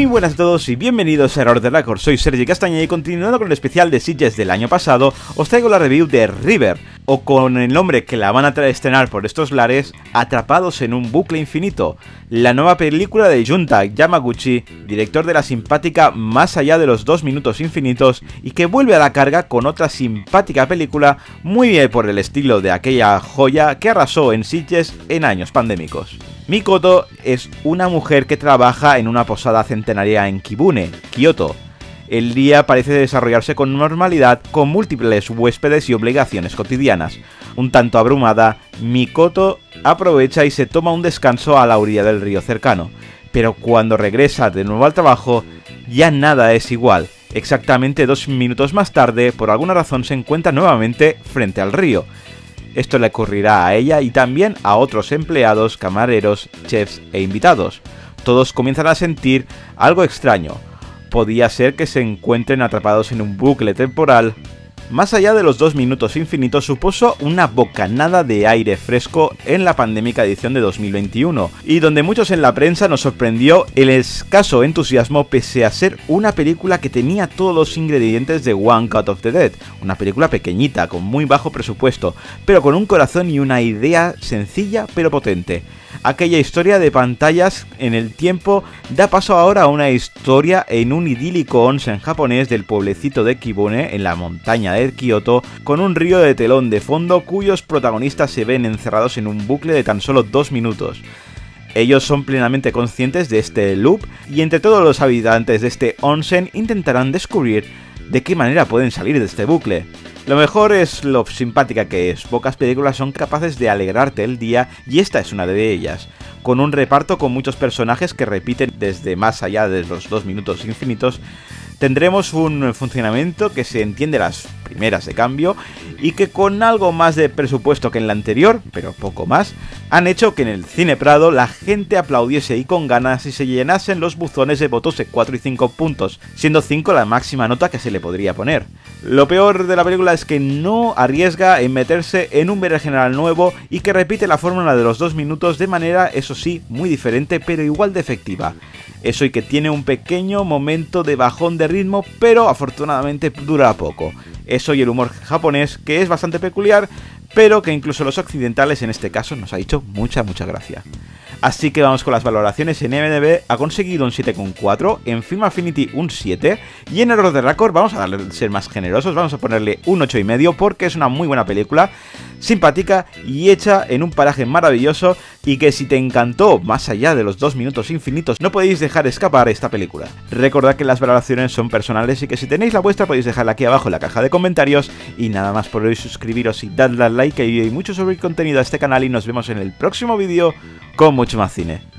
Muy buenas a todos y bienvenidos a Error de Record. Soy Sergi Castañeda y continuando con el especial de Sitges del año pasado, os traigo la review de River, o con el nombre que la van a estrenar por estos lares, Atrapados en un bucle infinito, la nueva película de Junta Yamaguchi, director de la simpática Más allá de los 2 minutos infinitos, y que vuelve a la carga con otra simpática película muy bien por el estilo de aquella joya que arrasó en Sitges en años pandémicos. Mikoto es una mujer que trabaja en una posada centenaria en Kibune, Kioto. El día parece desarrollarse con normalidad, con múltiples huéspedes y obligaciones cotidianas. Un tanto abrumada, Mikoto aprovecha y se toma un descanso a la orilla del río cercano. Pero cuando regresa de nuevo al trabajo, ya nada es igual. Exactamente 2 minutos más tarde, por alguna razón se encuentra nuevamente frente al río. Esto le ocurrirá a ella y también a otros empleados, camareros, chefs e invitados. Todos comienzan a sentir algo extraño. Podía ser que se encuentren atrapados en un bucle temporal. Más allá de los 2 minutos infinitos supuso una bocanada de aire fresco en la pandémica edición de 2021, y donde muchos en la prensa nos sorprendió el escaso entusiasmo pese a ser una película que tenía todos los ingredientes de One Cut of the Dead, una película pequeñita, con muy bajo presupuesto, pero con un corazón y una idea sencilla pero potente. Aquella historia de pantallas en el tiempo da paso ahora a una historia en un idílico onsen japonés del pueblecito de Kibune, en la montaña de Kioto, con un río de telón de fondo cuyos protagonistas se ven encerrados en un bucle de tan solo 2 minutos. Ellos son plenamente conscientes de este loop y entre todos los habitantes de este onsen intentarán descubrir de qué manera pueden salir de este bucle. Lo mejor es lo simpática que es, pocas películas son capaces de alegrarte el día y esta es una de ellas, con un reparto con muchos personajes que repiten desde más allá de los 2 minutos infinitos. Tendremos un funcionamiento que se entiende las primeras de cambio y que con algo más de presupuesto que en la anterior, pero poco más, han hecho que en el Cine Prado la gente aplaudiese y con ganas y se llenasen los buzones de votos de 4 y 5 puntos, siendo 5 la máxima nota que se le podría poner. Lo peor de la película es que no arriesga en meterse en un berenjenal nuevo y que repite la fórmula de los 2 minutos de manera, eso sí, muy diferente pero igual de efectiva. Eso y que tiene un pequeño momento de bajón de ritmo, pero afortunadamente dura poco. Eso y el humor japonés, que es bastante peculiar, pero que incluso los occidentales en este caso nos ha hecho mucha gracia. Así que vamos con las valoraciones. En IMDb ha conseguido un 7,4, en Film Affinity un 7 y en Error de Record vamos a ser más generosos, vamos a ponerle un 8,5 porque es una muy buena película, simpática y hecha en un paraje maravilloso y que si te encantó Más allá de los 2 minutos infinitos no podéis dejar escapar esta película. Recordad que las valoraciones son personales y que si tenéis la vuestra podéis dejarla aquí abajo en la caja de comentarios y nada más por hoy, suscribiros y dadle al like, que hay mucho sobre el contenido a este canal y nos vemos en el próximo vídeo con mucho más cine.